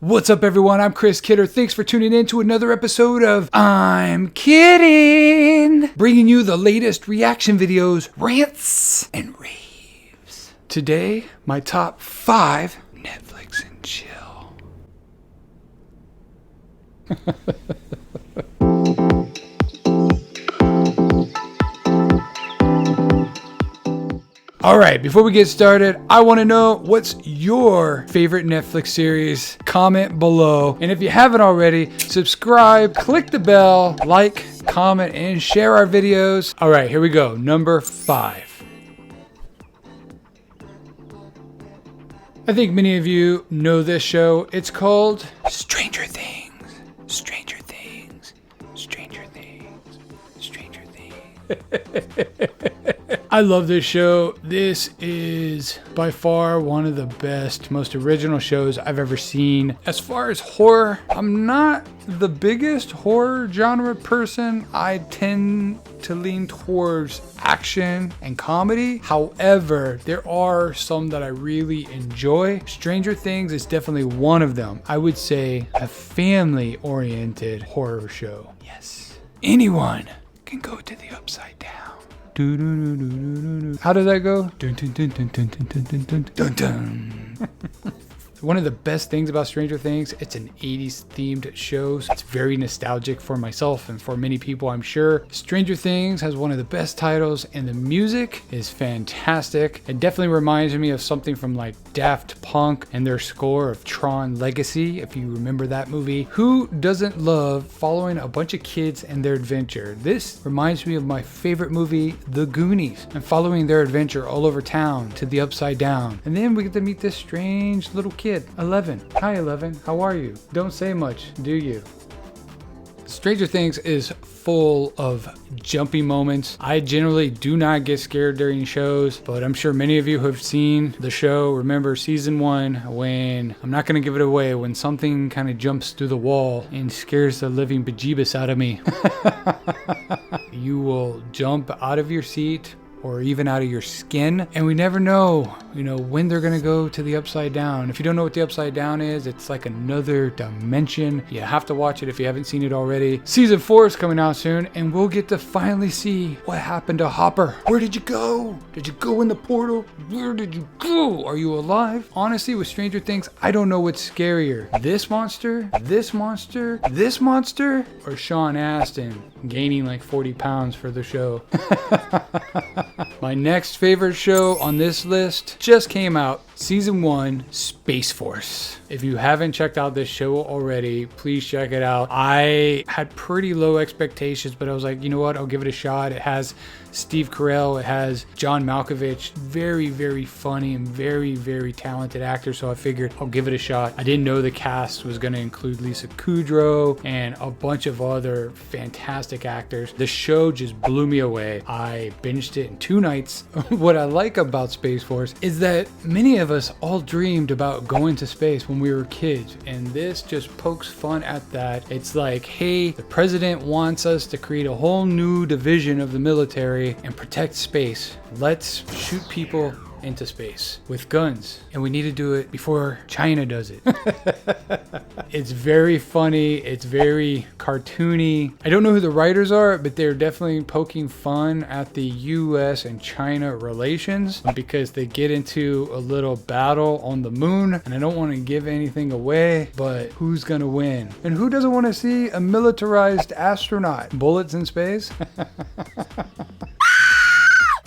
What's up, everyone? I'm Chris Kidder. Thanks for tuning in to another episode of I'm Kidding, bringing you the latest reaction videos, rants, and raves. Today, my top 5 Netflix and chill. All right, before we get started, I want to know what's your favorite Netflix series. Comment below. And if you haven't already, subscribe, click the bell, like, comment, and share our videos. All right, here we go. Number 5. I think many of you know this show. It's called Stranger Things. Stranger Things. Stranger Things. Stranger Things. I love this show. This is by far one of the best, most original shows I've ever seen. As far as horror, I'm not the biggest horror genre person. I tend to lean towards action and comedy. However, there are some that I really enjoy. Stranger Things is definitely one of them. I would say a family-oriented horror show. Yes. Anyone can go to the upside down. How does that go? Dun, dun, dun, dun, dun, dun, dun, dun, dun, dun. One of the best things about Stranger Things, it's an 80s themed show. So it's very nostalgic for myself and for many people, I'm sure. Stranger Things has one of the best titles and the music is fantastic. It definitely reminds me of something from like Daft Punk and their score of Tron Legacy, if you remember that movie. Who doesn't love following a bunch of kids and their adventure? This reminds me of my favorite movie, The Goonies, and following their adventure all over town to the upside down. And then we get to meet this strange little kid, 11. Hi 11, how are you? Don't say much, do you? Stranger Things is full of jumpy moments. I generally do not get scared during shows, but I'm sure many of you have seen the show. Remember season 1 when, I'm not going to give it away, when something kind of jumps through the wall and scares the living bejeebus out of me. You will jump out of your seat or even out of your skin. And we never know, when they're gonna go to the upside down. If you don't know what the upside down is, it's like another dimension. You have to watch it if you haven't seen it already. Season 4 is coming out soon, and we'll get to finally see what happened to Hopper. Where did you go? Did you go in the portal? Where did you go? Are you alive? Honestly, with Stranger Things, I don't know what's scarier. This monster, this monster, this monster, or Sean Astin gaining like 40 pounds for the show. My next favorite show on this list just came out, season 1, Space Force. If you haven't checked out this show already, please check it out. I had pretty low expectations, but I was like, you know what, I'll give it a shot. It has Steve Carell, it has John Malkovich, very, very funny and very, very talented actor, so I figured I'll give it a shot. I didn't know the cast was going to include Lisa Kudrow and a bunch of other fantastic actors. The show just blew me away. I binged it in 2 nights. What I like about Space Force is that many of us all dreamed about going to space when we were kids, and this just pokes fun at that. It's like, hey, the president wants us to create a whole new division of the military and protect space. Let's shoot people into space with guns, and we need to do it before China does it. It's very funny, it's very cartoony. I don't know who the writers are, but they're definitely poking fun at the US and China relations because they get into a little battle on the moon, and I don't want to give anything away, but who's gonna win? And who doesn't want to see a militarized astronaut? Bullets in space?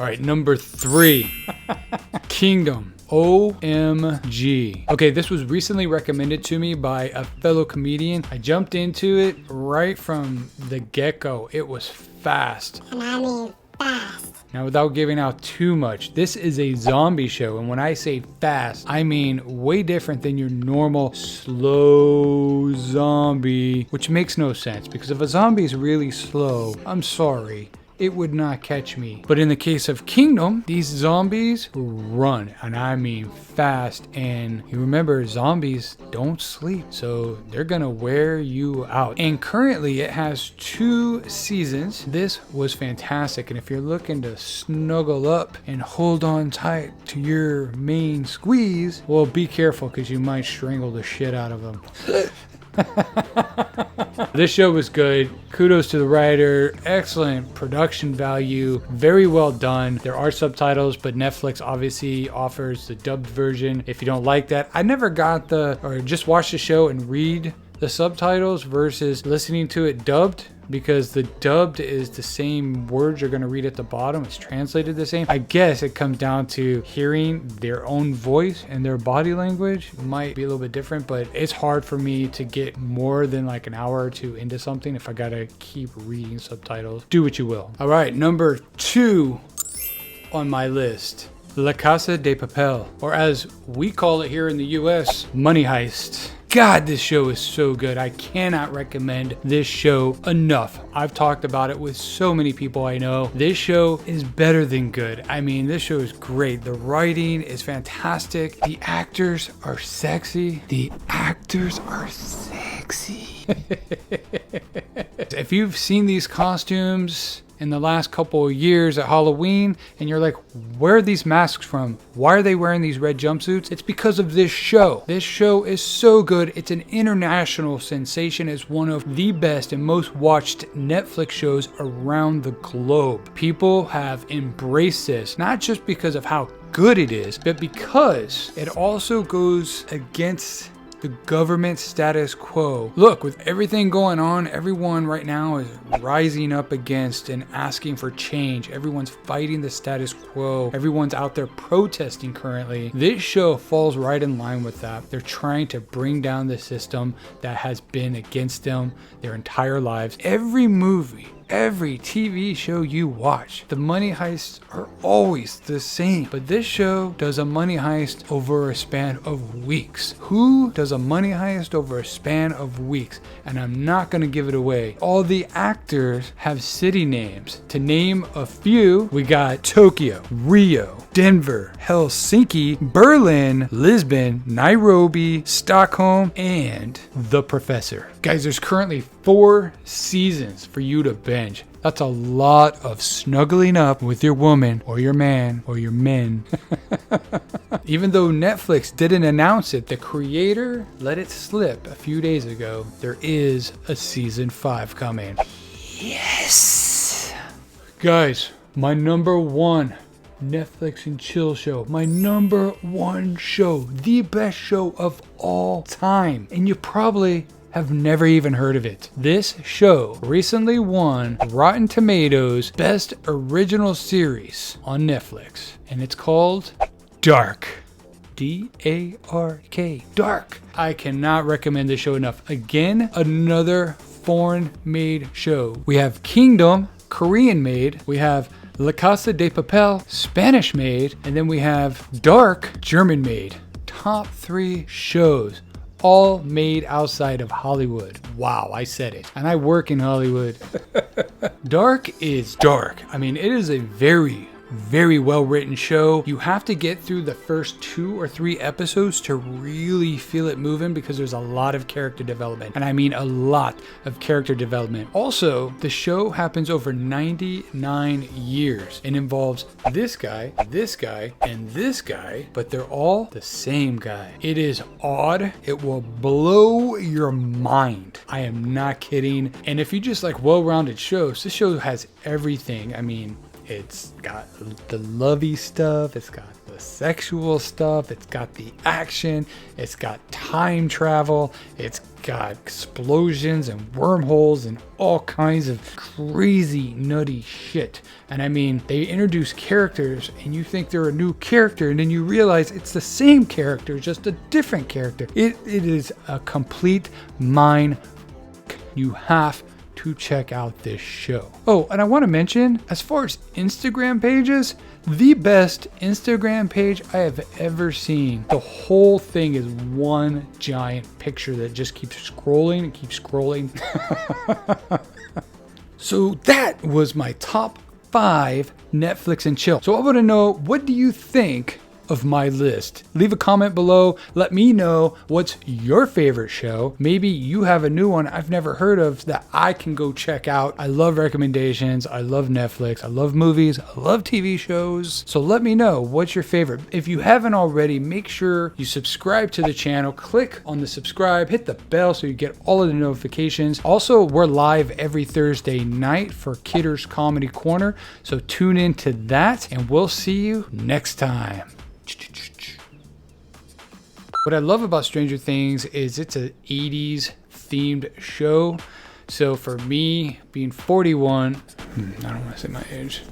All right, number 3. Kingdom. OMG. Okay, this was recently recommended to me by a fellow comedian. I jumped into it right from the get-go. It was fast. And I mean fast. Now, without giving out too much, this is a zombie show. And when I say fast, I mean way different than your normal slow zombie, which makes no sense because if a zombie is really slow, I'm sorry, it would not catch me. But in the case of Kingdom, these zombies run, and I mean fast. And you remember, zombies don't sleep, so they're gonna wear you out. And currently it has 2 seasons. This was fantastic, and if you're looking to snuggle up and hold on tight to your main squeeze, well, be careful, because you might strangle the shit out of them. This show was good. Kudos to the writer. Excellent production value. Very well done. There are subtitles, but Netflix obviously offers the dubbed version. If you don't like that, I never got or just watch the show and read the subtitles versus listening to it dubbed, because the dubbed is the same words you're going to read at the bottom. It's translated the same. I guess it comes down to hearing their own voice and their body language. It might be a little bit different, but it's hard for me to get more than like an hour or 2 into something if I got to keep reading subtitles. Do what you will. All right, number 2 on my list, La Casa de Papel, or as we call it here in the US, Money Heist. God, this show is so good. I cannot recommend this show enough. I've talked about it with so many people I know. This show is better than good. I mean, this show is great. The writing is fantastic. The actors are sexy. If you've seen these costumes in the last couple of years at Halloween and you're like, where are these masks from? Why are they wearing these red jumpsuits? It's because of this show. This show is so good. It's an international sensation. It's one of the best and most watched Netflix shows around the globe. People have embraced this, not just because of how good it is, but because it also goes against the government status quo. Look, with everything going on, everyone right now is rising up against and asking for change. Everyone's fighting the status quo. Everyone's out there protesting currently. This show falls right in line with that. They're trying to bring down the system that has been against them their entire lives. Every movie, every TV show you watch, the money heists are always the same. But this show does a money heist over a span of weeks. Who does a money heist over a span of weeks? And I'm not going to give it away. All the actors have city names. To name a few, we got Tokyo, Rio, Denver, Helsinki, Berlin, Lisbon, Nairobi, Stockholm, and The Professor. Guys, there's currently 4 seasons for you to binge. That's a lot of snuggling up with your woman or your man or your men. Even though Netflix didn't announce it, the creator let it slip a few days ago. There is a season 5 coming. Yes! Guys, my number 1 Netflix and chill show, my number 1 show, the best show of all time, and you probably have never even heard of it. This show recently won Rotten Tomatoes Best Original Series on Netflix, and it's called Dark. D-A-R-K. Dark. I cannot recommend this show enough. Again, another foreign-made show. We have Kingdom, Korean-made. We have La Casa de Papel, Spanish-made. And then we have Dark, German-made. Top 3 shows, all made outside of Hollywood. Wow, I said it. And I work in Hollywood. Dark is dark. I mean, it is a very well written show. You have to get through the first 2 or 3 episodes to really feel it moving, because there's a lot of character development, and I mean a lot of character development. Also, the show happens over 99 years and involves this guy, and this guy, but they're all the same guy. It is odd. It will blow your mind. I am not kidding. And if you just like well-rounded shows, this show has everything. I mean, it's got the lovey stuff, it's got the sexual stuff, it's got the action, it's got time travel, it's got explosions and wormholes and all kinds of crazy nutty shit. And I mean, they introduce characters and you think they're a new character, and then you realize it's the same character, just a different character. It is a complete mind. You have to check out this show. Oh, and I want to mention, as far as Instagram pages, the best Instagram page I have ever seen. The whole thing is one giant picture that just keeps scrolling and keeps scrolling. So that was my top 5 Netflix and chill. So I want to know, what do you think of my list? Leave a comment below. Let me know what's your favorite show. Maybe you have a new one I've never heard of that I can go check out. I love recommendations. I love Netflix. I love movies. I love TV shows. So let me know what's your favorite. If you haven't already, make sure you subscribe to the channel. Click on the subscribe, hit the bell so you get all of the notifications. Also, we're live every Thursday night for Kidder's Comedy Corner. So tune in to that and we'll see you next time. What I love about Stranger Things is it's an 80s themed show. So for me, being 41, I don't want to say my age.